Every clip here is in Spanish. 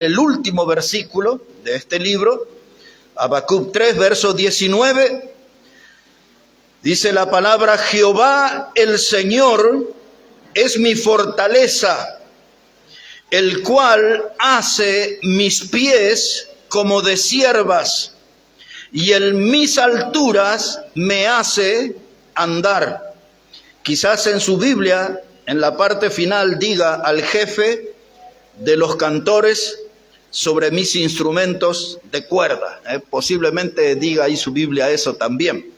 el último versículo de este libro, Habacuc 3, verso 19, dice la palabra: Jehová el Señor es mi fortaleza, el cual hace mis pies como de ciervas, y en mis alturas me hace andar. Quizás en su Biblia, en la parte final, diga: al jefe de los cantores sobre mis instrumentos de cuerda. Posiblemente diga ahí su Biblia eso también.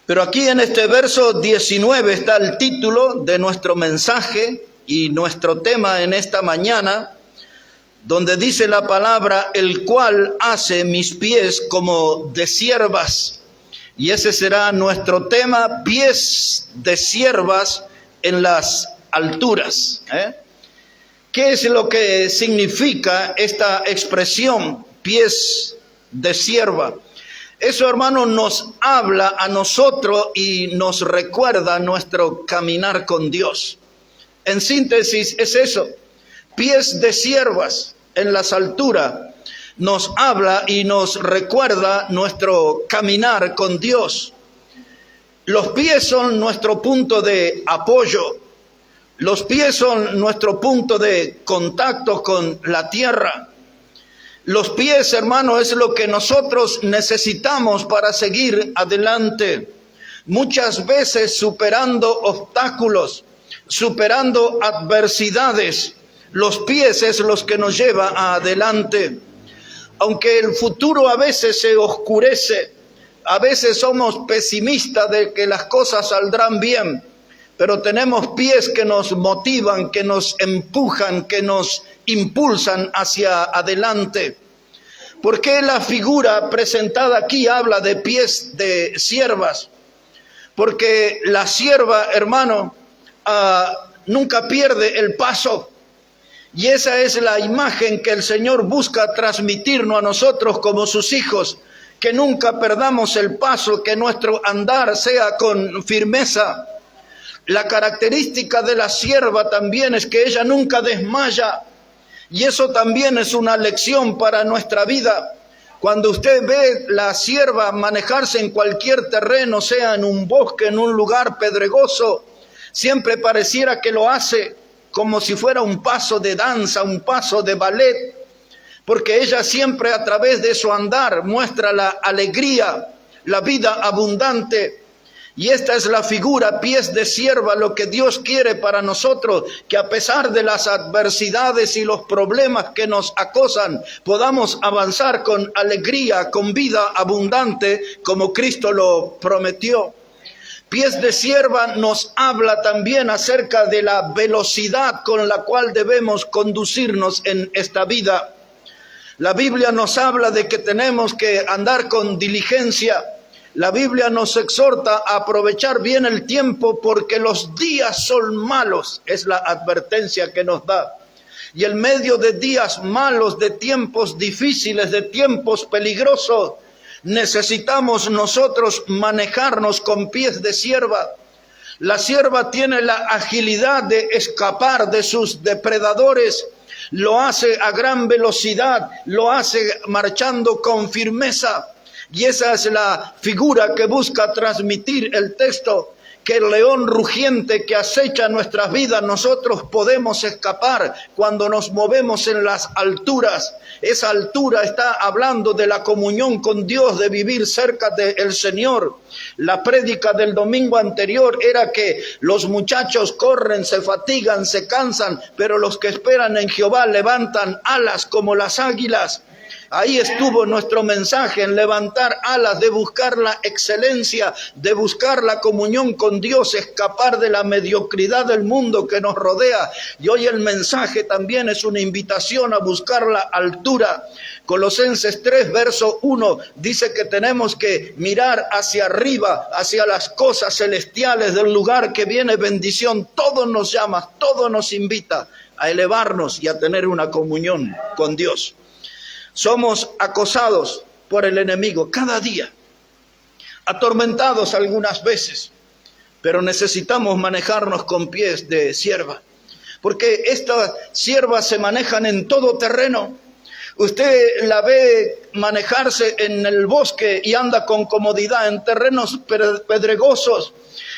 Pero aquí en este verso 19 está el título de nuestro mensaje y nuestro tema en esta mañana, donde dice la palabra: el cual hace mis pies como de ciervas. Y ese será nuestro tema: pies de ciervas en las alturas. ¿Qué es lo que significa esta expresión, pies de cierva? Eso, hermano, nos habla a nosotros y nos recuerda nuestro caminar con Dios. En síntesis es eso: pies de ciervas en las alturas nos habla y nos recuerda nuestro caminar con Dios. Los pies son nuestro punto de apoyo. Los pies son nuestro punto de contacto con la tierra. Los pies, hermano, es lo que nosotros necesitamos para seguir adelante. Muchas veces superando obstáculos, superando adversidades, los pies es los que nos lleva adelante. Aunque el futuro a veces se oscurece, a veces somos pesimistas de que las cosas saldrán bien, pero tenemos pies que nos motivan, que nos empujan, que nos impulsan hacia adelante. ¿Por qué la figura presentada aquí habla de pies de ciervas? Porque la cierva, hermano, nunca pierde el paso. Y esa es la imagen que el Señor busca transmitirnos a nosotros como sus hijos, que nunca perdamos el paso, que nuestro andar sea con firmeza. La característica de la cierva también es que ella nunca desmaya, y eso también es una lección para nuestra vida. Cuando usted ve la cierva manejarse en cualquier terreno, sea en un bosque, en un lugar pedregoso, siempre pareciera que lo hace como si fuera un paso de danza, un paso de ballet, porque ella siempre a través de su andar muestra la alegría, la vida abundante. Y esta es la figura, pies de cierva, lo que Dios quiere para nosotros, que a pesar de las adversidades y los problemas que nos acosan, podamos avanzar con alegría, con vida abundante, como Cristo lo prometió. Pies de cierva nos habla también acerca de la velocidad con la cual debemos conducirnos en esta vida. La Biblia nos habla de que tenemos que andar con diligencia. La Biblia nos exhorta a aprovechar bien el tiempo porque los días son malos, es la advertencia que nos da. Y en medio de días malos, de tiempos difíciles, de tiempos peligrosos, necesitamos nosotros manejarnos con pies de cierva. La cierva tiene la agilidad de escapar de sus depredadores, lo hace a gran velocidad, lo hace marchando con firmeza. Y esa es la figura que busca transmitir el texto, que el león rugiente que acecha nuestras vidas, nosotros podemos escapar cuando nos movemos en las alturas. Esa altura está hablando de la comunión con Dios, de vivir cerca del Señor. La prédica del domingo anterior era que los muchachos corren, se fatigan, se cansan, pero los que esperan en Jehová levantan alas como las águilas. Ahí estuvo nuestro mensaje, en levantar alas, de buscar la excelencia, de buscar la comunión con Dios, escapar de la mediocridad del mundo que nos rodea. Y hoy el mensaje también es una invitación a buscar la altura. Colosenses 3, verso 1, dice que tenemos que mirar hacia arriba, hacia las cosas celestiales, del lugar que viene bendición. Todo nos llama, todo nos invita a elevarnos y a tener una comunión con Dios. Somos acosados por el enemigo cada día, atormentados algunas veces, pero necesitamos manejarnos con pies de cierva. porque estas siervas se manejan en todo terreno. Usted la ve manejarse en el bosque y anda con comodidad en terrenos pedregosos.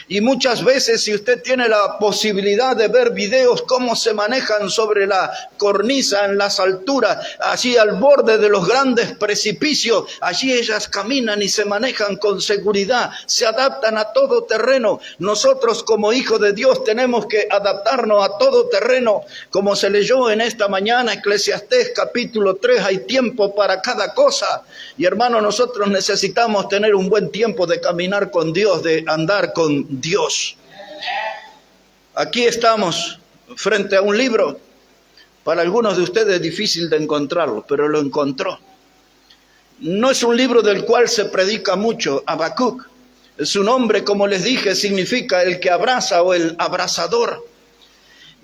Y muchas veces, si usted tiene la posibilidad de ver videos cómo se manejan sobre la cornisa, en las alturas, allí al borde de los grandes precipicios, allí ellas caminan y se manejan con seguridad, se adaptan a todo terreno. Nosotros como hijos de Dios tenemos que adaptarnos a todo terreno. Como se leyó en esta mañana, Eclesiastés capítulo 3, hay tiempo para cada cosa. Y hermano, nosotros necesitamos tener un buen tiempo de caminar con Dios, de andar con Dios. Aquí estamos frente a un libro, para algunos de ustedes es difícil de encontrarlo, pero lo encontró. No es un libro del cual se predica mucho, Habacuc. Su nombre, como les dije, significa el que abraza o el abrazador.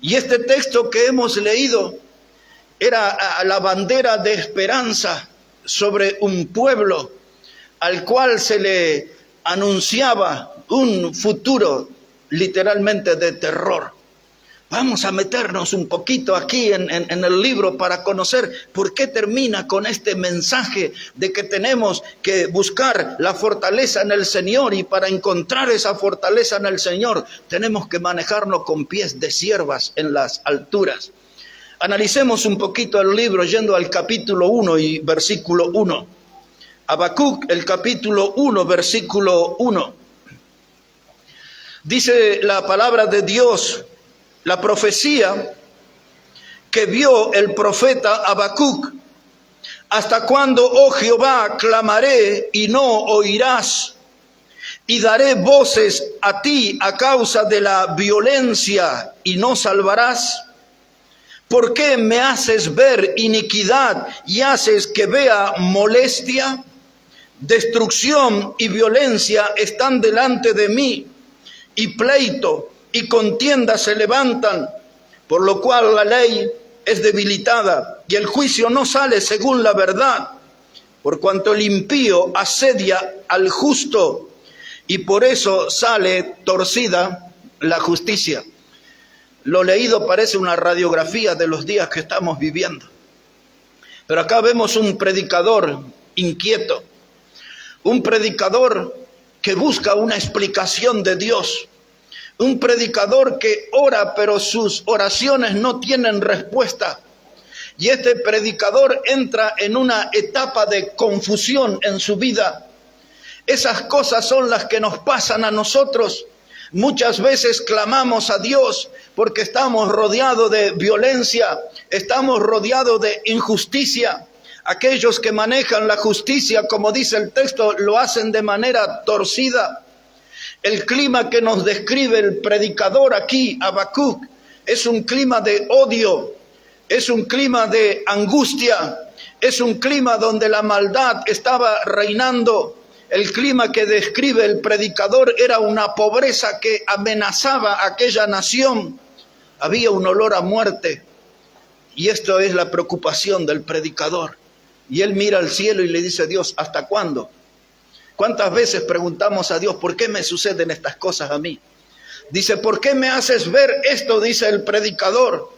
Y este texto que hemos leído era la bandera de esperanza sobre un pueblo al cual se le anunciaba un futuro literalmente de terror. Vamos a meternos un poquito aquí en el libro para conocer por qué termina con este mensaje de que tenemos que buscar la fortaleza en el Señor, y para encontrar esa fortaleza en el Señor tenemos que manejarnos con pies de siervas en las alturas. Analicemos un poquito el libro yendo al capítulo 1 y versículo 1. Habacuc, el capítulo 1, versículo 1. Dice la palabra de Dios, la profecía que vio el profeta Habacuc. ¿Hasta cuándo, oh Jehová, clamaré y no oirás? Y daré voces a ti a causa de la violencia y no salvarás. ¿Por qué me haces ver iniquidad y haces que vea molestia? Destrucción y violencia están delante de mí, y pleito y contienda se levantan, por lo cual la ley es debilitada y el juicio no sale según la verdad, por cuanto el impío asedia al justo y por eso sale torcida la justicia. Lo leído parece una radiografía de los días que estamos viviendo. Pero acá vemos un predicador inquieto, un predicador que busca una explicación de Dios, un predicador que ora pero sus oraciones no tienen respuesta. Y este predicador entra en una etapa de confusión en su vida. Esas cosas son las que nos pasan a nosotros. Muchas veces clamamos a Dios porque estamos rodeados de violencia, estamos rodeados de injusticia. Aquellos que manejan la justicia, como dice el texto, lo hacen de manera torcida. El clima que nos describe el predicador aquí, Habacuc, es un clima de odio, es un clima de angustia, es un clima donde la maldad estaba reinando. El clima que describe el predicador era una pobreza que amenazaba a aquella nación. Había un olor a muerte. Y esto es la preocupación del predicador. Y él mira al cielo y le dice a Dios, ¿hasta cuándo? ¿Cuántas veces preguntamos a Dios, ¿por qué me suceden estas cosas a mí? Dice, ¿por qué me haces ver esto? Dice el predicador.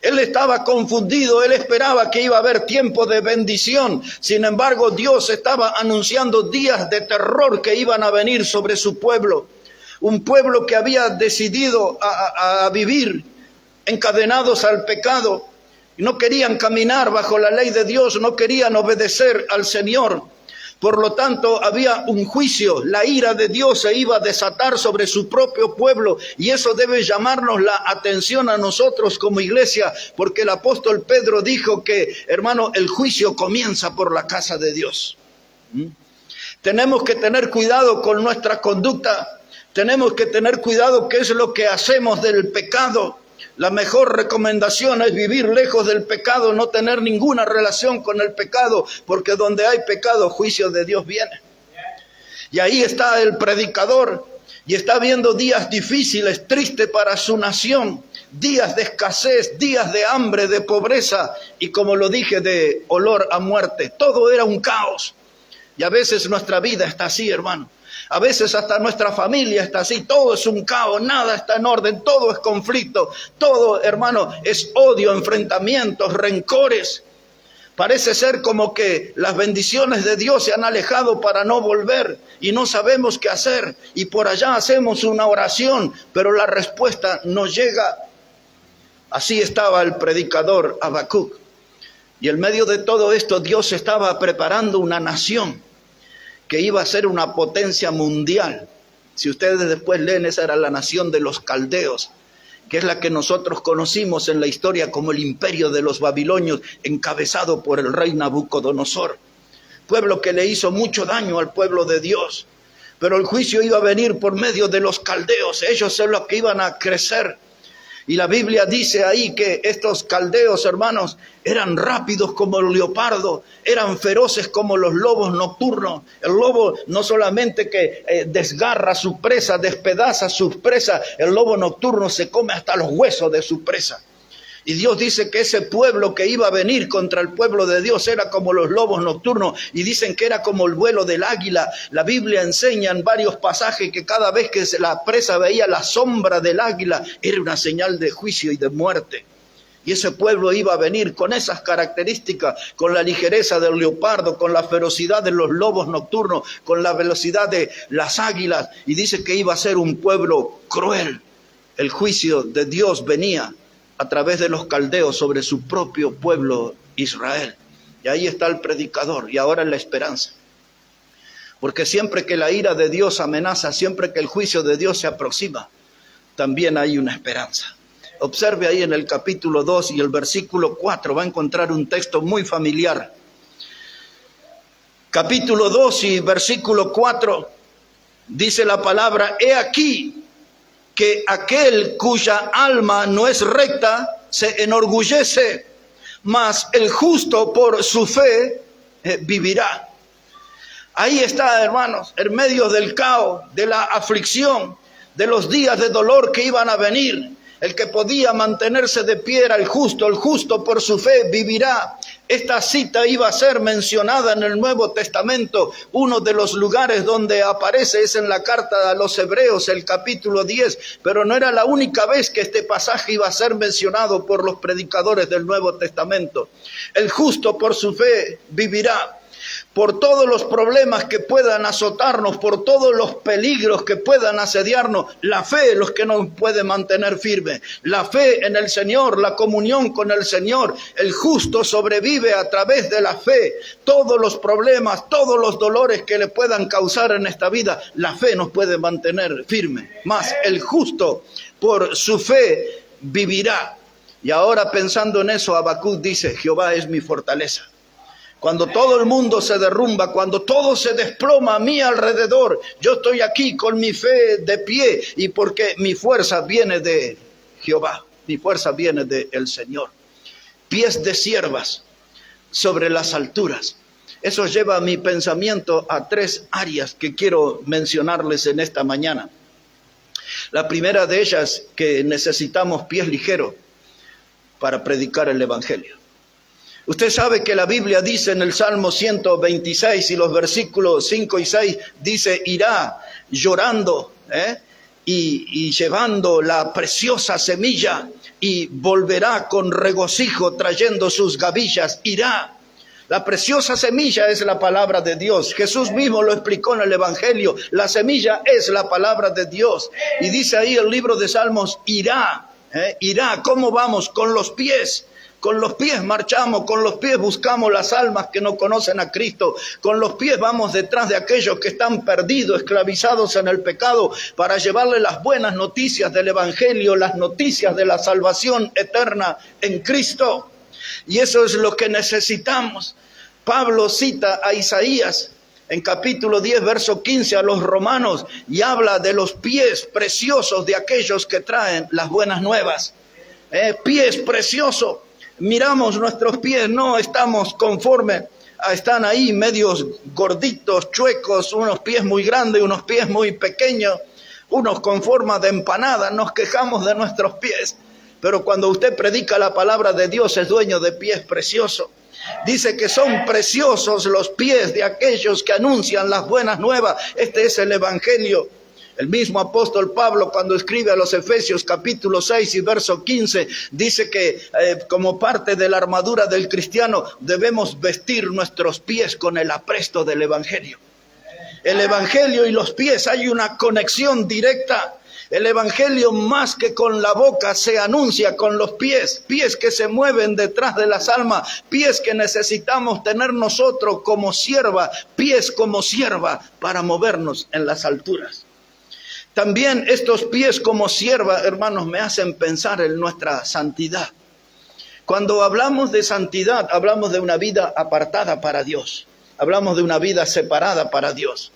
Él estaba confundido, él esperaba que iba a haber tiempo de bendición. Sin embargo, Dios estaba anunciando días de terror que iban a venir sobre su pueblo. Un pueblo que había decidido a vivir encadenados al pecado. No querían caminar bajo la ley de Dios, no querían obedecer al Señor. Por lo tanto, había un juicio, la ira de Dios se iba a desatar sobre su propio pueblo, y eso debe llamarnos la atención a nosotros como iglesia, porque el apóstol Pedro dijo que, hermano, el juicio comienza por la casa de Dios. Tenemos que tener cuidado con nuestra conducta, tenemos que tener cuidado qué es lo que hacemos del pecado. La mejor recomendación es vivir lejos del pecado, no tener ninguna relación con el pecado, porque donde hay pecado, juicio de Dios viene. Y ahí está el predicador, y está viendo días difíciles, tristes para su nación, días de escasez, días de hambre, de pobreza, y como lo dije, de olor a muerte. Todo era un caos. Y a veces nuestra vida está así, hermano. A veces hasta nuestra familia está así, todo es un caos, nada está en orden, todo es conflicto, todo, hermano, es odio, enfrentamientos, rencores. Parece ser como que las bendiciones de Dios se han alejado para no volver y no sabemos qué hacer. Y por allá hacemos una oración, pero la respuesta no llega. Así estaba el predicador Habacuc. Y en medio de todo esto, Dios estaba preparando una nación que iba a ser una potencia mundial. Si ustedes después leen, esa era la nación de los caldeos, que es la que nosotros conocimos en la historia como el imperio de los babilonios, encabezado por el rey Nabucodonosor. Pueblo que le hizo mucho daño al pueblo de Dios. Pero el juicio iba a venir por medio de los caldeos. Ellos son los que iban a crecer. Y la Biblia dice ahí que estos caldeos, hermanos, eran rápidos como el leopardo, eran feroces como los lobos nocturnos. El lobo no solamente que desgarra su presa, despedaza su presa, el lobo nocturno se come hasta los huesos de su presa. Y Dios dice que ese pueblo que iba a venir contra el pueblo de Dios era como los lobos nocturnos, y dicen que era como el vuelo del águila. La Biblia enseña en varios pasajes que cada vez que la presa veía la sombra del águila era una señal de juicio y de muerte. Y ese pueblo iba a venir con esas características, con la ligereza del leopardo, con la ferocidad de los lobos nocturnos, con la velocidad de las águilas, y dice que iba a ser un pueblo cruel. El juicio de Dios venía a través de los caldeos sobre su propio pueblo Israel. Y ahí está el predicador, y ahora la esperanza. Porque siempre que la ira de Dios amenaza, siempre que el juicio de Dios se aproxima, también hay una esperanza. Observe ahí en el capítulo 2 y el versículo 4, va a encontrar un texto muy familiar. Capítulo 2 y versículo 4, dice la palabra: he aquí que aquel cuya alma no es recta se enorgullece, mas el justo por su fe vivirá. Ahí está, hermanos, en medio del caos, de la aflicción, de los días de dolor que iban a venir. El que podía mantenerse de pie era el justo por su fe vivirá. Esta cita iba a ser mencionada en el Nuevo Testamento. Uno de los lugares donde aparece es en la carta a los Hebreos, el capítulo 10, pero no era la única vez que este pasaje iba a ser mencionado por los predicadores del Nuevo Testamento. El justo por su fe vivirá. Por todos los problemas que puedan azotarnos, por todos los peligros que puedan asediarnos, la fe es lo que nos puede mantener firmes. La fe en el Señor, la comunión con el Señor. El justo sobrevive a través de la fe. Todos los problemas, todos los dolores que le puedan causar en esta vida, la fe nos puede mantener firmes. Mas el justo por su fe vivirá. Y ahora pensando en eso, Habacuc dice: Jehová es mi fortaleza. Cuando todo el mundo se derrumba, cuando todo se desploma a mi alrededor, yo estoy aquí con mi fe de pie, y porque mi fuerza viene de Jehová, mi fuerza viene del Señor. Pies de siervas sobre las alturas. Eso lleva mi pensamiento a tres áreas que quiero mencionarles en esta mañana. La primera de ellas, que necesitamos pies ligeros para predicar el Evangelio. Usted sabe que la Biblia dice en el Salmo 126 y los versículos 5 y 6, dice: irá llorando y llevando la preciosa semilla, y volverá con regocijo trayendo sus gavillas. Irá. La preciosa semilla es la palabra de Dios. Jesús mismo lo explicó en el Evangelio. La semilla es la palabra de Dios. Y dice ahí el libro de Salmos: irá. Irá. ¿Cómo vamos? Con los pies. Con los pies marchamos, con los pies buscamos las almas que no conocen a Cristo. Con los pies vamos detrás de aquellos que están perdidos, esclavizados en el pecado, para llevarle las buenas noticias del Evangelio, las noticias de la salvación eterna en Cristo. Y eso es lo que necesitamos. Pablo cita a Isaías en capítulo 10, verso 15, a los romanos, y habla de los pies preciosos de aquellos que traen las buenas nuevas. Pies preciosos. Miramos nuestros pies, no estamos conformes, están ahí medios gorditos, chuecos, unos pies muy grandes, unos pies muy pequeños, unos con forma de empanada. Nos quejamos de nuestros pies, pero cuando usted predica la palabra de Dios es dueño de pies preciosos. Dice que son preciosos los pies de aquellos que anuncian las buenas nuevas. Este es el Evangelio. El mismo apóstol Pablo, cuando escribe a los Efesios capítulo 6 y verso 15, dice que como parte de la armadura del cristiano debemos vestir nuestros pies con el apresto del Evangelio. El Evangelio y los pies, hay una conexión directa. El Evangelio más que con la boca se anuncia con los pies, pies que se mueven detrás de las almas, pies que necesitamos tener nosotros como sierva, pies como sierva para movernos en las alturas. También estos pies como sierva, hermanos, me hacen pensar en nuestra santidad. Cuando hablamos de santidad, hablamos de una vida apartada para Dios. Hablamos de una vida separada para Dios.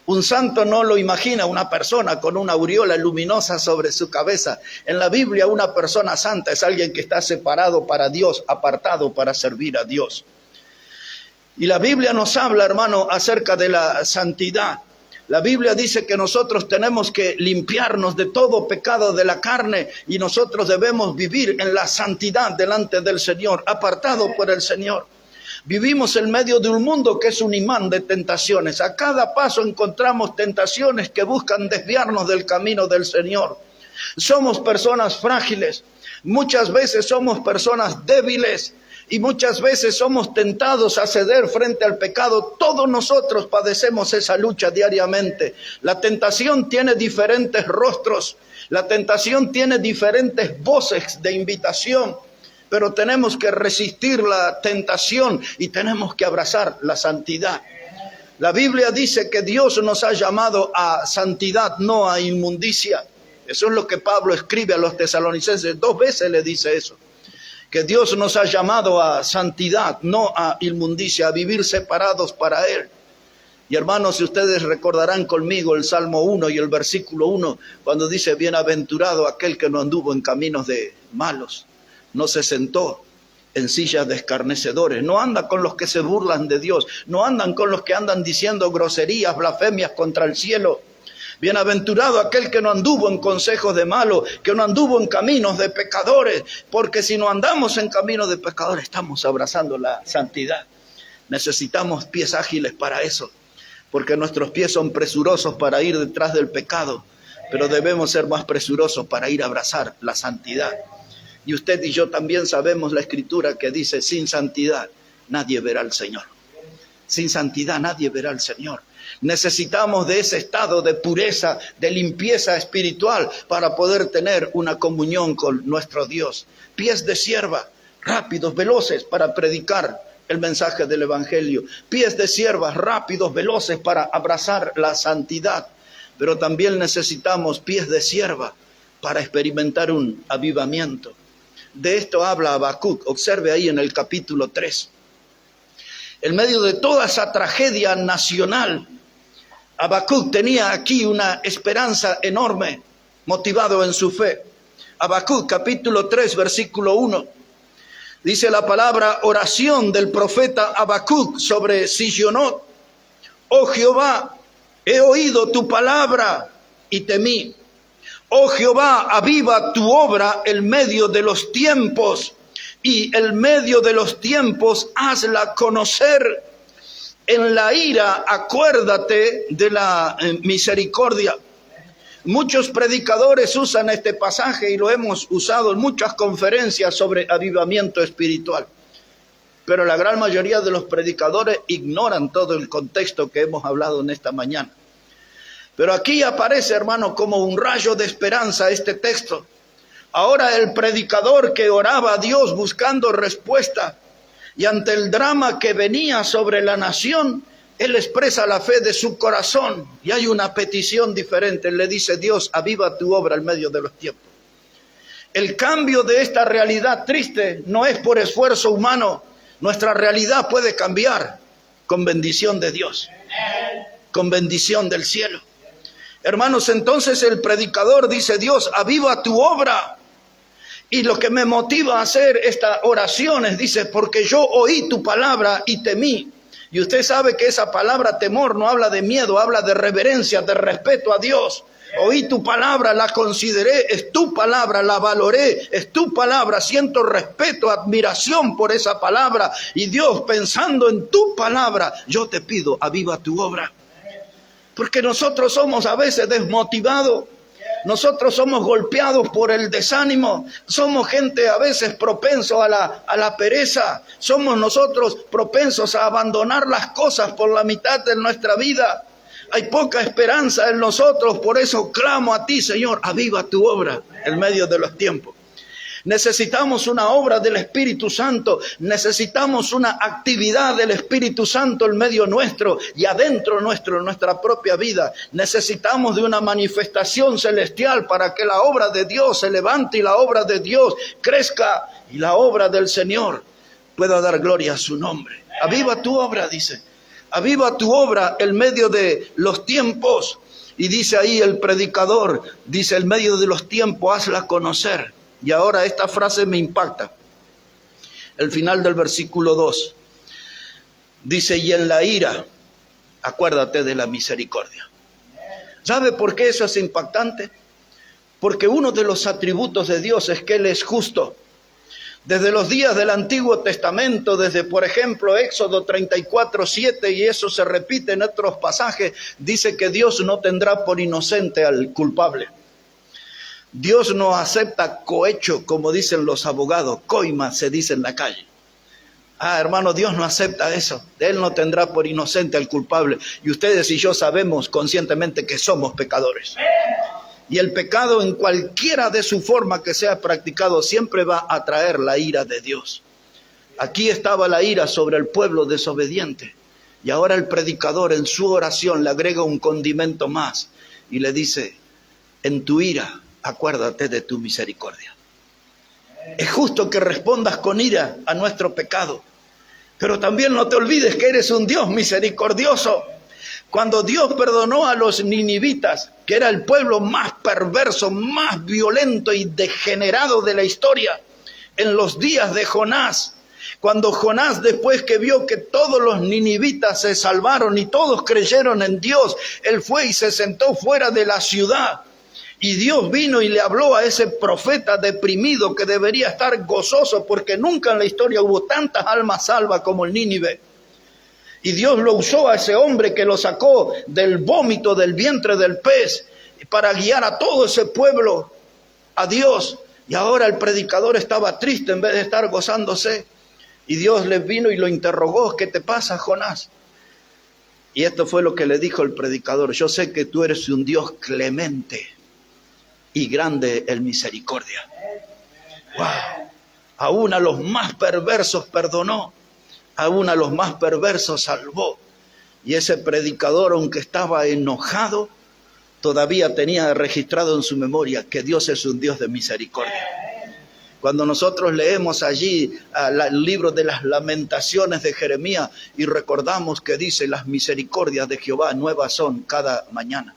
Un santo no lo imagina una persona con una aureola luminosa sobre su cabeza. En la Biblia una persona santa es alguien que está separado para Dios, apartado para servir a Dios. Y la Biblia nos habla, hermano, acerca de la santidad. La Biblia dice que nosotros tenemos que limpiarnos de todo pecado de la carne y nosotros debemos vivir en la santidad delante del Señor, apartado por el Señor. Vivimos en medio de un mundo que es un imán de tentaciones. A cada paso encontramos tentaciones que buscan desviarnos del camino del Señor. Somos personas frágiles, muchas veces somos personas débiles y muchas veces somos tentados a ceder frente al pecado. Todos nosotros padecemos esa lucha diariamente. La tentación tiene diferentes rostros, la tentación tiene diferentes voces de invitación. Pero tenemos que resistir la tentación y tenemos que abrazar la santidad. La Biblia dice que Dios nos ha llamado a santidad, no a inmundicia. Eso es lo que Pablo escribe a los tesalonicenses. 2 veces le dice eso. Que Dios nos ha llamado a santidad, no a inmundicia, a vivir separados para Él. Y hermanos, si ustedes recordarán conmigo el Salmo 1 y el versículo 1, cuando dice, bienaventurado aquel que no anduvo en caminos de malos. No se sentó en sillas de escarnecedores, no anda con los que se burlan de Dios, no andan con los que andan diciendo groserías, blasfemias contra el cielo. Bienaventurado aquel que no anduvo en consejos de malos, que no anduvo en caminos de pecadores, porque si no andamos en caminos de pecadores estamos abrazando la santidad. Necesitamos pies ágiles para eso, porque nuestros pies son presurosos para ir detrás del pecado, pero debemos ser más presurosos para ir a abrazar la santidad. Y usted y yo también sabemos la Escritura que dice, sin santidad nadie verá al Señor. Sin santidad nadie verá al Señor. Necesitamos de ese estado de pureza, de limpieza espiritual para poder tener una comunión con nuestro Dios. Pies de sierva, rápidos, veloces para predicar el mensaje del Evangelio. Pies de sierva, rápidos, veloces para abrazar la santidad. Pero también necesitamos pies de sierva para experimentar un avivamiento. De esto habla Habacuc, observe ahí en el capítulo 3. En medio de toda esa tragedia nacional, Habacuc tenía aquí una esperanza enorme, motivado en su fe. Habacuc capítulo 3, versículo 1. Dice la palabra, oración del profeta Habacuc sobre Sillonot. Oh Jehová, he oído tu palabra y temí. Oh Jehová, aviva tu obra en medio de los tiempos, y en medio de los tiempos hazla conocer. En la ira acuérdate de la misericordia. Muchos predicadores usan este pasaje y lo hemos usado en muchas conferencias sobre avivamiento espiritual. Pero la gran mayoría de los predicadores ignoran todo el contexto que hemos hablado en esta mañana. Pero aquí aparece, hermano, como un rayo de esperanza este texto. Ahora el predicador que oraba a Dios buscando respuesta y ante el drama que venía sobre la nación, él expresa la fe de su corazón y hay una petición diferente. Él le dice, Dios, aviva tu obra en medio de los tiempos. El cambio de esta realidad triste no es por esfuerzo humano. Nuestra realidad puede cambiar con bendición de Dios, con bendición del cielo. Hermanos, entonces el predicador dice, Dios, aviva tu obra. Y lo que me motiva a hacer esta oración es, dice, porque yo oí tu palabra y temí. Y usted sabe que esa palabra temor no habla de miedo, habla de reverencia, de respeto a Dios. Oí tu palabra, la consideré, es tu palabra, la valoré, es tu palabra, siento respeto, admiración por esa palabra. Y Dios, pensando en tu palabra, yo te pido, aviva tu obra. Porque nosotros somos a veces desmotivados. Nosotros somos golpeados por el desánimo, somos gente a veces propenso a la pereza, somos nosotros propensos a abandonar las cosas por la mitad de nuestra vida. Hay poca esperanza en nosotros, por eso clamo a ti, Señor, aviva tu obra en medio de los tiempos. Necesitamos una obra del Espíritu Santo, necesitamos una actividad del Espíritu Santo en medio nuestro y adentro nuestro, en nuestra propia vida. Necesitamos de una manifestación celestial para que la obra de Dios se levante y la obra de Dios crezca y la obra del Señor pueda dar gloria a su nombre. Aviva tu obra, dice. Aviva tu obra en medio de los tiempos. Y dice ahí el predicador, dice, en medio de los tiempos hazla conocer. Y ahora esta frase me impacta. El final del versículo 2. Dice, y en la ira, acuérdate de la misericordia. ¿Sabe por qué eso es impactante? Porque uno de los atributos de Dios es que Él es justo. Desde los días del Antiguo Testamento, desde por ejemplo Éxodo 34:7, y eso se repite en otros pasajes, dice que Dios no tendrá por inocente al culpable. Dios no acepta cohecho, como dicen los abogados, coima se dice en la calle. Hermano, Dios no acepta eso. Él no tendrá por inocente al culpable. Y ustedes y yo sabemos conscientemente que somos pecadores. Y el pecado en cualquiera de su forma que sea practicado siempre va a traer la ira de Dios. Aquí estaba la ira sobre el pueblo desobediente. Y ahora el predicador en su oración le agrega un condimento más. Y le dice, en tu ira, acuérdate de tu misericordia. Es justo que respondas con ira a nuestro pecado, pero también no te olvides que eres un Dios misericordioso. Cuando Dios perdonó a los ninivitas, que era el pueblo más perverso, más violento y degenerado de la historia, en los días de Jonás, cuando Jonás, después que vio que todos los ninivitas se salvaron y todos creyeron en Dios, él fue y se sentó fuera de la ciudad. Y Dios vino y le habló a ese profeta deprimido que debería estar gozoso porque nunca en la historia hubo tantas almas salvas como el Nínive. Y Dios lo usó a ese hombre que lo sacó del vómito del vientre del pez para guiar a todo ese pueblo a Dios. Y ahora el predicador estaba triste en vez de estar gozándose. Y Dios le vino y lo interrogó, ¿qué te pasa, Jonás? Y esto fue lo que le dijo el predicador, yo sé que tú eres un Dios clemente y grande en misericordia. ¡Wow! Aún a los más perversos perdonó, aún a los más perversos salvó. Y ese predicador, aunque estaba enojado, todavía tenía registrado en su memoria que Dios es un Dios de misericordia. Cuando nosotros leemos allí el libro de las lamentaciones de Jeremías y recordamos que dice, las misericordias de Jehová nuevas son cada mañana.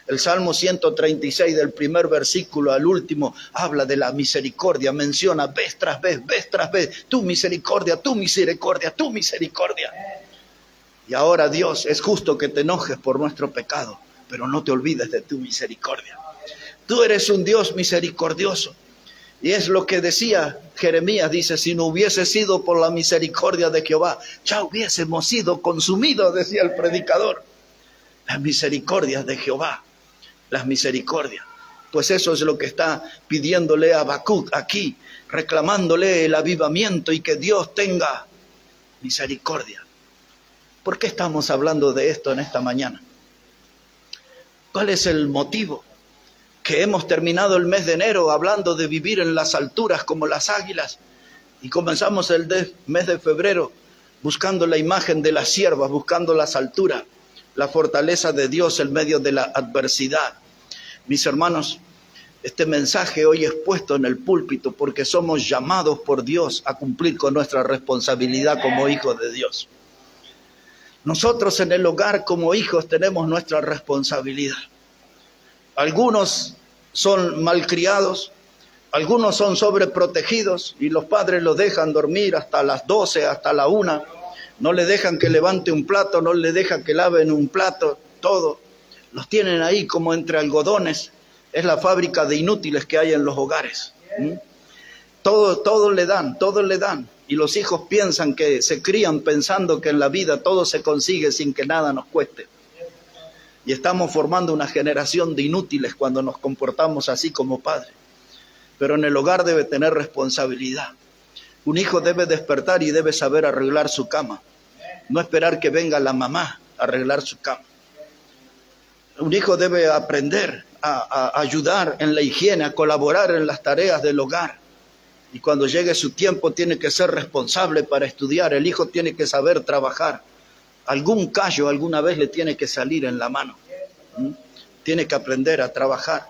El Salmo 136 del primer versículo al último habla de la misericordia, menciona vez tras vez, tu misericordia, tu misericordia, tu misericordia. Y ahora Dios, es justo que te enojes por nuestro pecado, pero no te olvides de tu misericordia. Tú eres un Dios misericordioso. Y es lo que decía Jeremías, dice, si no hubiese sido por la misericordia de Jehová, ya hubiésemos sido consumidos, decía el predicador. Las misericordias de Jehová. Las misericordias. Pues eso es lo que está pidiéndole a Habacuc aquí, reclamándole el avivamiento y que Dios tenga misericordia. ¿Por qué estamos hablando de esto en esta mañana? ¿Cuál es el motivo? Que hemos terminado el mes de enero hablando de vivir en las alturas como las águilas y comenzamos el mes de febrero buscando la imagen de las siervas, buscando las alturas, la fortaleza de Dios en medio de la adversidad. Mis hermanos, este mensaje hoy es puesto en el púlpito porque somos llamados por Dios a cumplir con nuestra responsabilidad como hijos de Dios. Nosotros en el hogar como hijos tenemos nuestra responsabilidad. Algunos son malcriados, algunos son sobreprotegidos y los padres los dejan dormir hasta las 12, hasta la 1. No le dejan que levante un plato, no le dejan que laven un plato, todo. Los tienen ahí como entre algodones. Es la fábrica de inútiles que hay en los hogares. Todo le dan, todo le dan. Y los hijos piensan que se crían pensando que en la vida todo se consigue sin que nada nos cueste. Y estamos formando una generación de inútiles cuando nos comportamos así como padres. Pero en el hogar debe tener responsabilidad. Un hijo debe despertar y debe saber arreglar su cama. No esperar que venga la mamá a arreglar su cama. Un hijo debe aprender a ayudar en la higiene, a colaborar en las tareas del hogar. Y cuando llegue su tiempo tiene que ser responsable para estudiar. El hijo tiene que saber trabajar. Algún callo alguna vez le tiene que salir en la mano. Tiene que aprender a trabajar.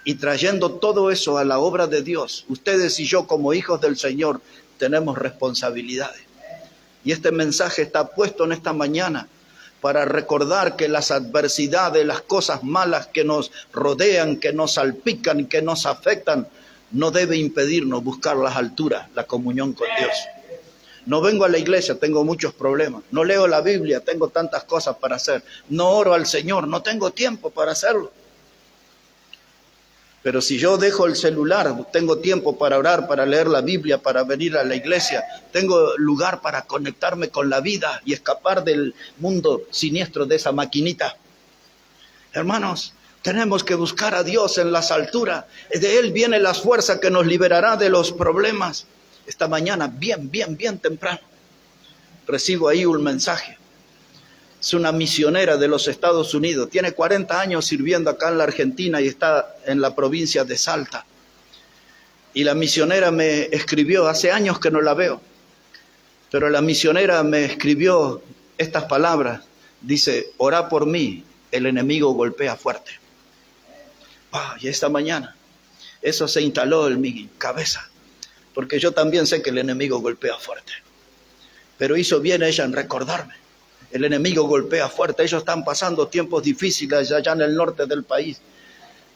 Y trayendo todo eso a la obra de Dios, ustedes y yo como hijos del Señor tenemos responsabilidades. Y este mensaje está puesto en esta mañana para recordar que las adversidades, las cosas malas que nos rodean, que nos salpican, que nos afectan, no debe impedirnos buscar las alturas, la comunión con Dios. No vengo a la iglesia, tengo muchos problemas. No leo la Biblia, tengo tantas cosas para hacer. No oro al Señor, no tengo tiempo para hacerlo. Pero si yo dejo el celular, tengo tiempo para orar, para leer la Biblia, para venir a la iglesia. Tengo lugar para conectarme con la vida y escapar del mundo siniestro de esa maquinita. Hermanos, tenemos que buscar a Dios en las alturas. De Él viene la fuerza que nos liberará de los problemas. Esta mañana, bien temprano, recibo ahí un mensaje. Es una misionera de los Estados Unidos. Tiene 40 años sirviendo acá en la Argentina y está en la provincia de Salta. Y la misionera me escribió, hace años que no la veo, pero la misionera me escribió estas palabras. Dice, orá por mí, el enemigo golpea fuerte. Y esta mañana eso se instaló en mi cabeza, porque yo también sé que el enemigo golpea fuerte. Pero hizo bien ella en recordarme. El enemigo golpea fuerte. Ellos están pasando tiempos difíciles allá en el norte del país.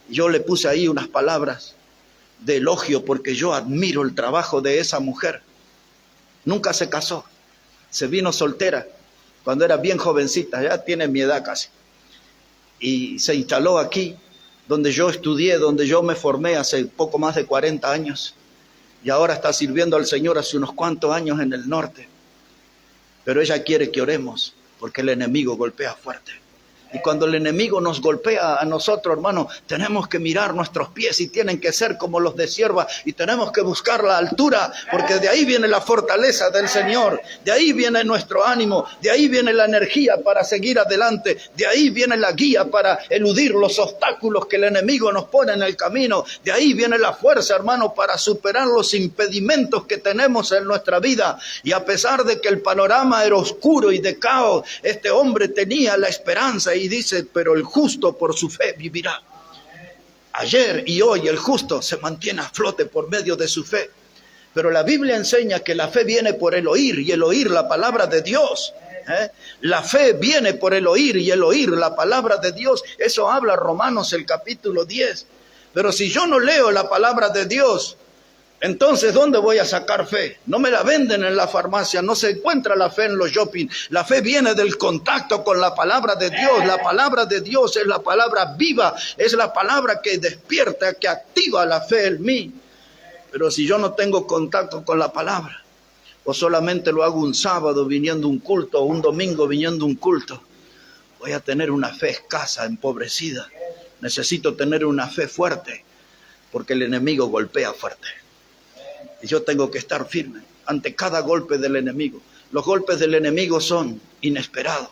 Yo le puse ahí unas palabras de elogio porque yo admiro el trabajo de esa mujer. Nunca se casó. Se vino soltera cuando era bien jovencita. Ya tiene mi edad casi. Y se instaló aquí, donde yo estudié, donde yo me formé hace poco más de 40 años. Y ahora está sirviendo al Señor hace unos cuantos años en el norte. Pero ella quiere que oremos, porque el enemigo golpea fuerte. Y cuando el enemigo nos golpea a nosotros, hermanos, tenemos que mirar nuestros pies y tienen que ser como los de sierva. Y tenemos que buscar la altura, porque de ahí viene la fortaleza del Señor. De ahí viene nuestro ánimo. De ahí viene la energía para seguir adelante. De ahí viene la guía para eludir los obstáculos que el enemigo nos pone en el camino. De ahí viene la fuerza, hermano, para superar los impedimentos que tenemos en nuestra vida. Y a pesar de que el panorama era oscuro y de caos, este hombre tenía la esperanza. Y dice, pero el justo por su fe vivirá. Ayer y hoy el justo se mantiene a flote por medio de su fe. Pero la Biblia enseña que la fe viene por el oír y el oír la palabra de Dios. La fe viene por el oír y el oír la palabra de Dios. Eso habla Romanos el capítulo 10. Pero si yo no leo la palabra de Dios, entonces, ¿dónde voy a sacar fe? No me la venden en la farmacia, no se encuentra la fe en los shopping. La fe viene del contacto con la palabra de Dios. La palabra de Dios es la palabra viva, es la palabra que despierta, que activa la fe en mí. Pero si yo no tengo contacto con la palabra, o solamente lo hago un sábado viniendo un culto, o un domingo viniendo un culto, voy a tener una fe escasa, empobrecida. Necesito tener una fe fuerte, porque el enemigo golpea fuerte. Y yo tengo que estar firme ante cada golpe del enemigo. Los golpes del enemigo son inesperados.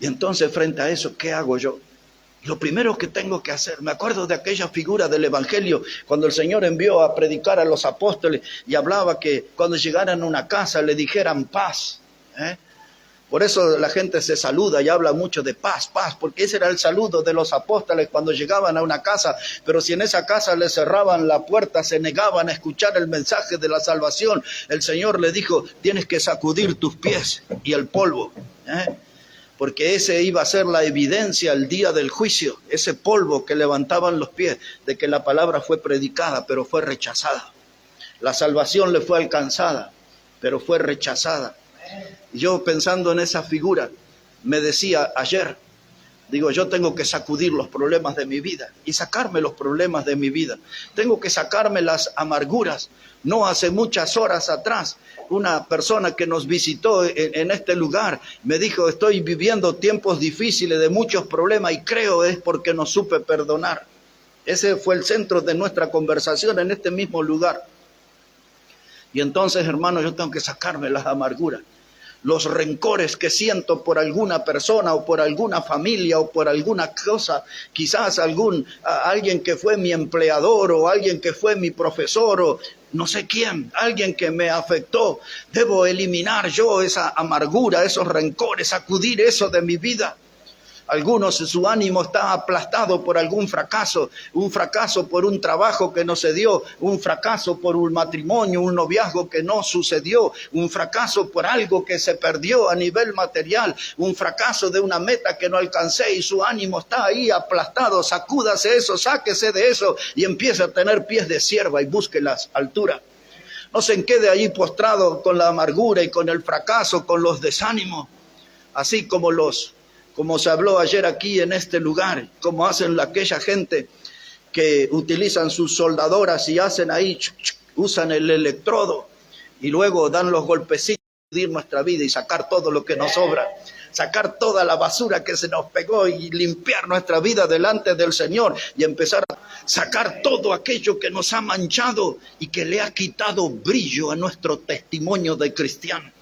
Y entonces frente a eso, ¿qué hago yo? Lo primero que tengo que hacer, me acuerdo de aquella figura del Evangelio, cuando el Señor envió a predicar a los apóstoles y hablaba que cuando llegaran a una casa le dijeran paz. Por eso la gente se saluda y habla mucho de paz, paz, porque ese era el saludo de los apóstoles cuando llegaban a una casa. Pero si en esa casa les cerraban la puerta, se negaban a escuchar el mensaje de la salvación, el Señor le dijo, tienes que sacudir tus pies y el polvo, porque ese iba a ser la evidencia el día del juicio, ese polvo que levantaban los pies, de que la palabra fue predicada, pero fue rechazada. La salvación le fue alcanzada, pero fue rechazada. Yo pensando en esa figura, me decía ayer, Digo, yo tengo que sacudir los problemas de mi vida y sacarme los problemas de mi vida. Tengo que sacarme las amarguras. No hace muchas horas atrás, una persona que nos visitó en este lugar me dijo, estoy viviendo tiempos difíciles de muchos problemas y creo es porque no supe perdonar. Ese fue el centro de nuestra conversación en este mismo lugar. Y entonces, hermano, yo tengo que sacarme las amarguras. Los rencores que siento por alguna persona o por alguna familia o por alguna cosa, quizás alguien que fue mi empleador o alguien que fue mi profesor o no sé quién, alguien que me afectó. Debo eliminar yo esa amargura, esos rencores, sacudir eso de mi vida. Algunos, su ánimo está aplastado por algún fracaso, un fracaso por un trabajo que no se dio, un fracaso por un matrimonio, un noviazgo que no sucedió, un fracaso por algo que se perdió a nivel material, un fracaso de una meta que no alcancé y su ánimo está ahí aplastado. Sacúdase eso, sáquese de eso y empiece a tener pies de cierva y busque las alturas. No se quede allí postrado con la amargura y con el fracaso, con los desánimos, así como se habló ayer aquí en este lugar, como hacen aquella gente que utilizan sus soldadoras y hacen ahí, usan el electrodo y luego dan los golpecitos para medir nuestra vida y sacar todo lo que nos sobra, sacar toda la basura que se nos pegó y limpiar nuestra vida delante del Señor y empezar a sacar todo aquello que nos ha manchado y que le ha quitado brillo a nuestro testimonio de cristiano.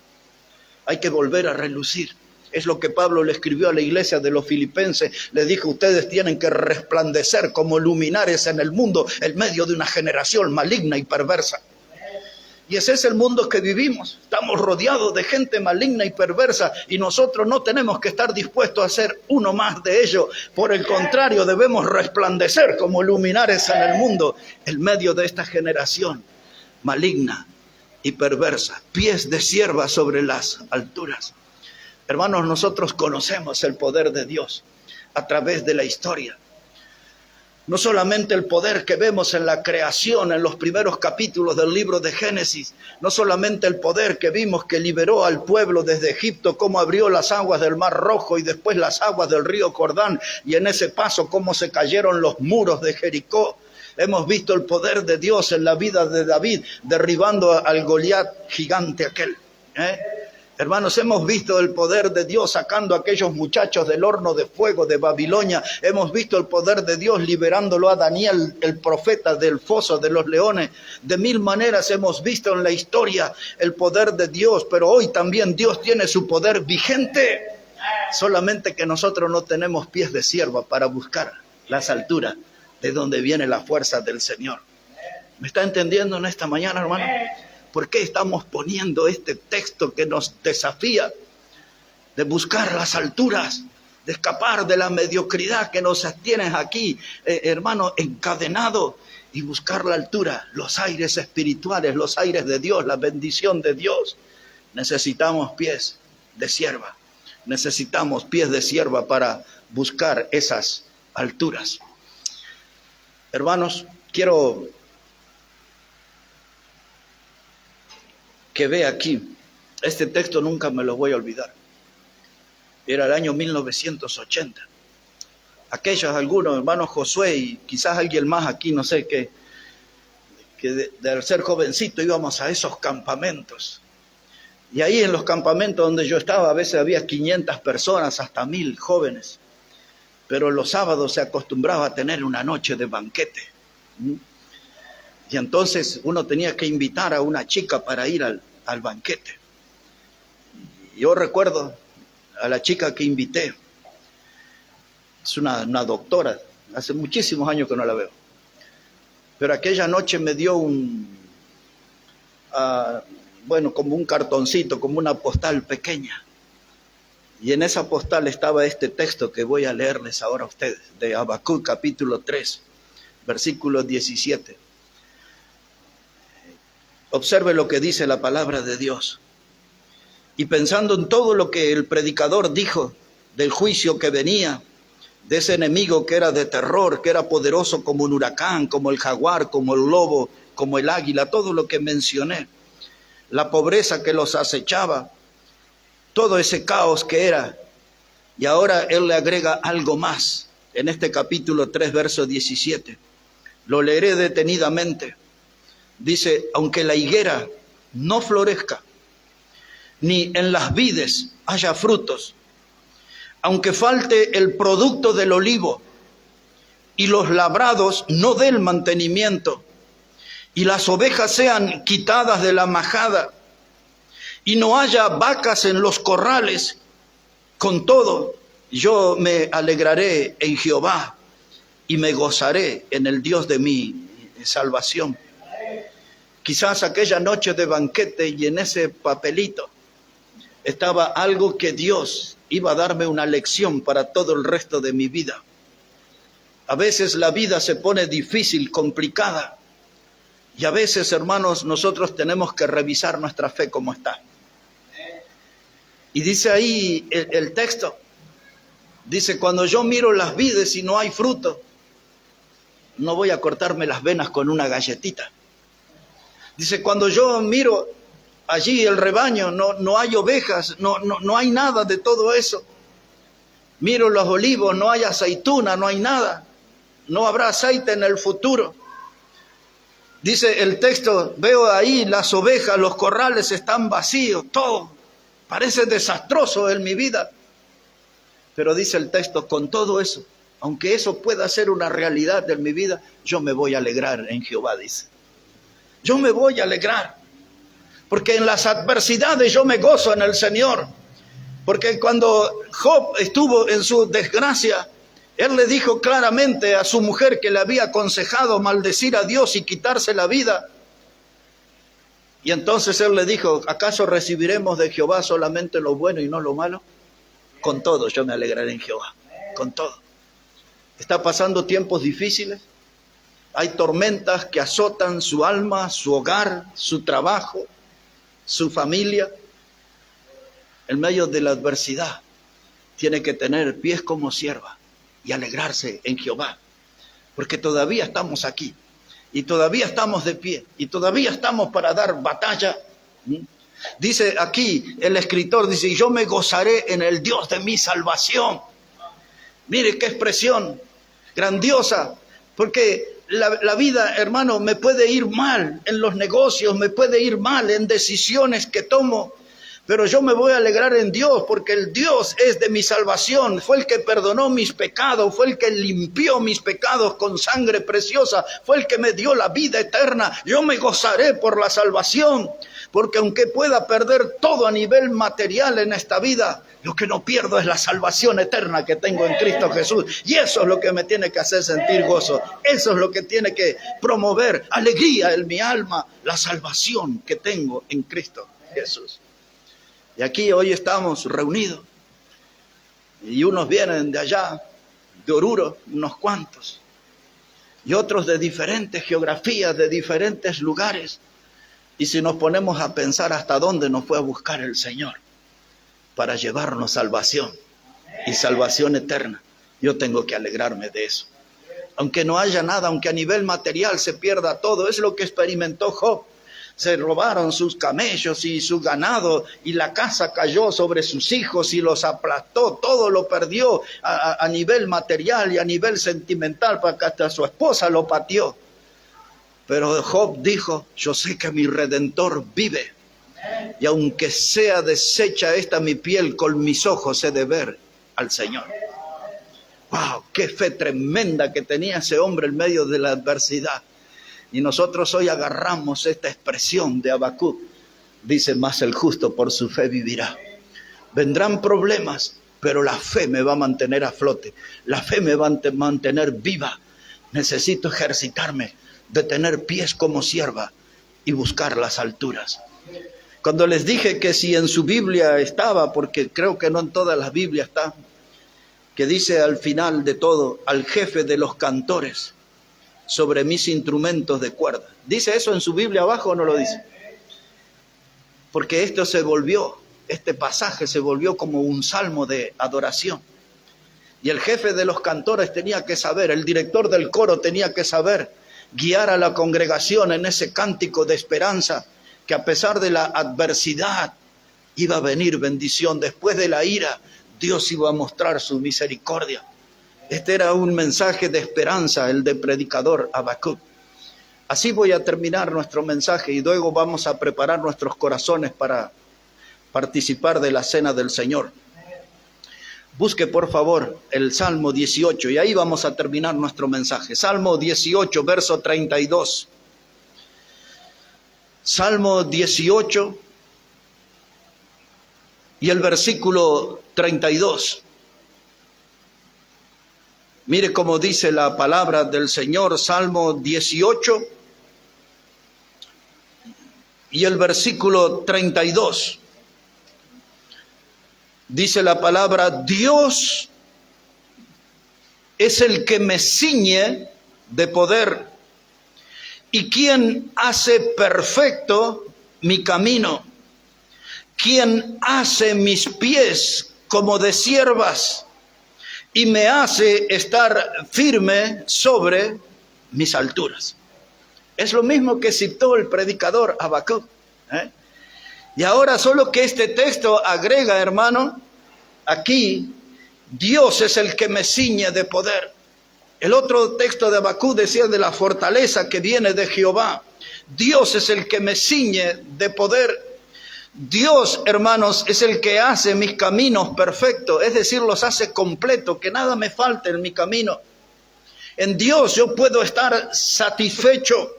Hay que volver a relucir. Es lo que Pablo le escribió a la iglesia de los filipenses. Le dijo, ustedes tienen que resplandecer como luminares en el mundo en medio de una generación maligna y perversa. Y ese es el mundo que vivimos. Estamos rodeados de gente maligna y perversa y nosotros no tenemos que estar dispuestos a ser uno más de ellos. Por el contrario, debemos resplandecer como luminares en el mundo en medio de esta generación maligna y perversa. Pies de cierva sobre las alturas. Hermanos, nosotros conocemos el poder de Dios a través de la historia. No solamente el poder que vemos en la creación, en los primeros capítulos del libro de Génesis, no solamente el poder que vimos que liberó al pueblo desde Egipto, cómo abrió las aguas del Mar Rojo y después las aguas del río Jordán, y en ese paso cómo se cayeron los muros de Jericó. Hemos visto el poder de Dios en la vida de David, derribando al Goliat gigante aquel. Hermanos, hemos visto el poder de Dios sacando a aquellos muchachos del horno de fuego de Babilonia. Hemos visto el poder de Dios liberándolo a Daniel, el profeta, del foso de los leones. De mil maneras hemos visto en la historia el poder de Dios, pero hoy también Dios tiene su poder vigente. Solamente que nosotros no tenemos pies de cierva para buscar las alturas de donde viene la fuerza del Señor. ¿Me está entendiendo en esta mañana, hermano? ¿Por qué estamos poniendo este texto que nos desafía de buscar las alturas, de escapar de la mediocridad que nos tienes aquí, hermano, encadenado, y buscar la altura, los aires espirituales, los aires de Dios, la bendición de Dios? Necesitamos pies de cierva, necesitamos pies de cierva para buscar esas alturas. Hermanos, quiero que vea aquí, este texto nunca me lo voy a olvidar. Era el año 1980. Aquellos, algunos hermanos Josué y quizás alguien más aquí, no sé, que de ser jovencito íbamos a esos campamentos. Y ahí en los campamentos donde yo estaba, a veces había 500 personas, hasta 1000 jóvenes. Pero los sábados se acostumbraba a tener una noche de banquete. Y entonces uno tenía que invitar a una chica para ir al banquete. Yo recuerdo a la chica que invité. Es una doctora. Hace muchísimos años que no la veo. Pero aquella noche me dio como un cartoncito, como una postal pequeña. Y en esa postal estaba este texto que voy a leerles ahora a ustedes, de Habacuc capítulo 3, versículo 17. Observe lo que dice la palabra de Dios. Y pensando en todo lo que el predicador dijo del juicio que venía, de ese enemigo que era de terror, que era poderoso como un huracán, como el jaguar, como el lobo, como el águila, todo lo que mencioné, la pobreza que los acechaba, todo ese caos que era, Y ahora él le agrega algo más en este capítulo 3, verso 17. Lo leeré detenidamente. Dice, aunque la higuera no florezca, ni en las vides haya frutos, aunque falte el producto del olivo, y los labrados no den mantenimiento, y las ovejas sean quitadas de la majada, y no haya vacas en los corrales, con todo, yo me alegraré en Jehová, y me gozaré en el Dios de mi salvación. Quizás aquella noche de banquete y en ese papelito estaba algo que Dios iba a darme una lección para todo el resto de mi vida. A veces la vida se pone difícil, complicada. Y a veces, hermanos, nosotros tenemos que revisar nuestra fe como está. Y dice ahí el texto, dice, cuando yo miro las vides y no hay fruto, no voy a cortarme las venas con una galletita. Dice, cuando yo miro allí el rebaño, no hay ovejas, no hay nada de todo eso. Miro los olivos, no hay aceituna, no hay nada. No habrá aceite en el futuro. Dice el texto, veo ahí las ovejas, los corrales están vacíos, todo. Parece desastroso en mi vida. Pero dice el texto, con todo eso, aunque eso pueda ser una realidad en mi vida, yo me voy a alegrar en Jehová, dice. Yo me voy a alegrar. Porque en las adversidades yo me gozo en el Señor. Porque cuando Job estuvo en su desgracia, él le dijo claramente a su mujer que le había aconsejado maldecir a Dios y quitarse la vida. Y entonces él le dijo, ¿acaso recibiremos de Jehová solamente lo bueno y no lo malo? Con todo yo me alegraré en Jehová, con todo. Está pasando tiempos difíciles. Hay tormentas que azotan su alma, su hogar, su trabajo, su familia. En medio de la adversidad tiene que tener pies como sierva y alegrarse en Jehová, porque todavía estamos aquí, y todavía estamos de pie, y todavía estamos para dar batalla. Dice aquí el escritor, dice, yo me gozaré en el Dios de mi salvación. Mire qué expresión grandiosa, porque la vida, hermano, me puede ir mal en los negocios, me puede ir mal en decisiones que tomo, pero yo me voy a alegrar en Dios, porque el Dios es de mi salvación. Fue el que perdonó mis pecados, fue el que limpió mis pecados con sangre preciosa, fue el que me dio la vida eterna. Yo me gozaré por la salvación, porque aunque pueda perder todo a nivel material en esta vida, lo que no pierdo es la salvación eterna que tengo en Cristo Jesús. Y eso es lo que me tiene que hacer sentir gozo. Eso es lo que tiene que promover alegría en mi alma, la salvación que tengo en Cristo Jesús. Y aquí hoy estamos reunidos, y unos vienen de allá, de Oruro, unos cuantos, y otros de diferentes geografías, de diferentes lugares. Y si nos ponemos a pensar hasta dónde nos fue a buscar el Señor para llevarnos salvación y salvación eterna, yo tengo que alegrarme de eso. Aunque no haya nada, aunque a nivel material se pierda todo, es lo que experimentó Job. Se robaron sus camellos y su ganado, y la casa cayó sobre sus hijos y los aplastó. Todo lo perdió a nivel material y a nivel sentimental, porque hasta su esposa lo pateó. Pero Job dijo, yo sé que mi Redentor vive, y aunque sea deshecha esta mi piel, con mis ojos he de ver al Señor. ¡Wow! ¡Qué fe tremenda que tenía ese hombre en medio de la adversidad! Y nosotros hoy agarramos esta expresión de Habacuc. Dice, mas el justo por su fe vivirá. Vendrán problemas, pero la fe me va a mantener a flote. La fe me va a mantener viva. Necesito ejercitarme de tener pies como sierva y buscar las alturas. Cuando les dije que si en su Biblia estaba, porque creo que no en todas las Biblias está, que dice al final de todo, al jefe de los cantores, sobre mis instrumentos de cuerda. ¿Dice eso en su Biblia abajo o no lo dice? Porque este pasaje se volvió como un salmo de adoración. Y el jefe de los cantores tenía que saber, el director del coro tenía que saber guiar a la congregación en ese cántico de esperanza, que a pesar de la adversidad iba a venir bendición. Después de la ira Dios iba a mostrar su misericordia. Este era un mensaje de esperanza, el del predicador Habacuc. Así voy a terminar nuestro mensaje y luego vamos a preparar nuestros corazones para participar de la cena del Señor. Busque por favor el Salmo 18 y ahí vamos a terminar nuestro mensaje. Salmo 18, verso 32. Salmo 18 y el versículo 32. Mire cómo dice la palabra del Señor, Salmo 18 y el versículo 32. Dice la palabra: Dios es el que me ciñe de poder y quien hace perfecto mi camino, quien hace mis pies como de ciervas y me hace estar firme sobre mis alturas. Es lo mismo que citó el predicador Habacuc, Y ahora solo que este texto agrega, hermano, aquí Dios es el que me ciñe de poder. El otro texto de Habacuc decía de la fortaleza que viene de Jehová. Dios es el que me ciñe de poder. Dios, hermanos, es el que hace mis caminos perfectos, es decir, los hace completos, que nada me falte en mi camino. En Dios yo puedo estar satisfecho.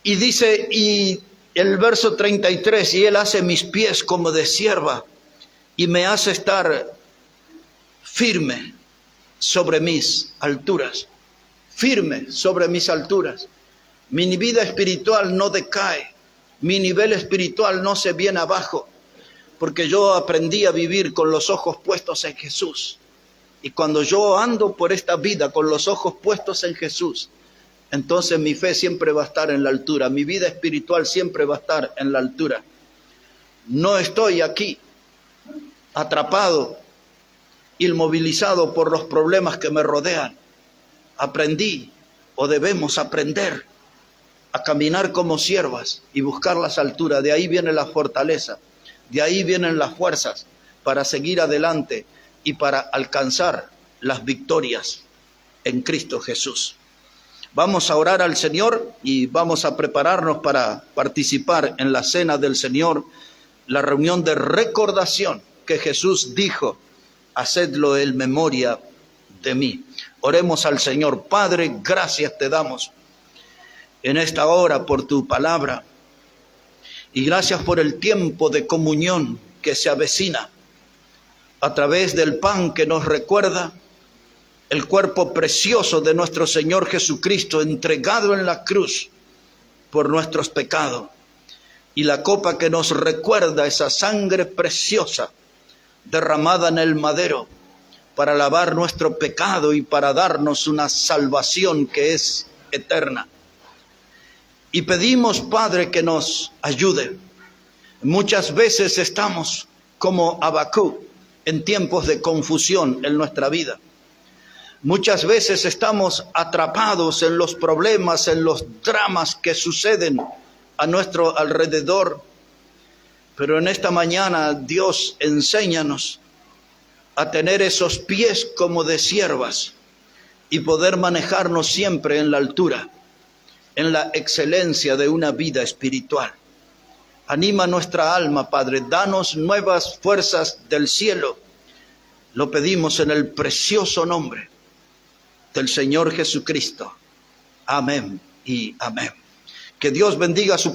Y dice, y el verso 33, y Él hace mis pies como de cierva y me hace estar firme sobre mis alturas. Firme sobre mis alturas. Mi vida espiritual no decae. Mi nivel espiritual no se viene abajo, porque yo aprendí a vivir con los ojos puestos en Jesús. Y cuando yo ando por esta vida con los ojos puestos en Jesús, entonces mi fe siempre va a estar en la altura, mi vida espiritual siempre va a estar en la altura. No estoy aquí atrapado, inmovilizado por los problemas que me rodean. Aprendí, o debemos aprender, a caminar como siervas y buscar las alturas. De ahí viene la fortaleza, de ahí vienen las fuerzas para seguir adelante y para alcanzar las victorias en Cristo Jesús. Vamos a orar al Señor y vamos a prepararnos para participar en la cena del Señor, la reunión de recordación que Jesús dijo: hacedlo en memoria de mí. Oremos al Señor. Padre, gracias te damos en esta hora por tu palabra y gracias por el tiempo de comunión que se avecina a través del pan que nos recuerda el cuerpo precioso de nuestro Señor Jesucristo entregado en la cruz por nuestros pecados, y la copa que nos recuerda esa sangre preciosa derramada en el madero para lavar nuestro pecado y para darnos una salvación que es eterna. Y pedimos, Padre, que nos ayude. Muchas veces estamos como Habacuc en tiempos de confusión en nuestra vida. Muchas veces estamos atrapados en los problemas, en los dramas que suceden a nuestro alrededor. Pero en esta mañana, Dios, enséñanos a tener esos pies como de ciervas y poder manejarnos siempre en la altura, en la excelencia de una vida espiritual. Anima nuestra alma, Padre, danos nuevas fuerzas del cielo. Lo pedimos en el precioso nombre del Señor Jesucristo. Amén y amén. Que Dios bendiga a su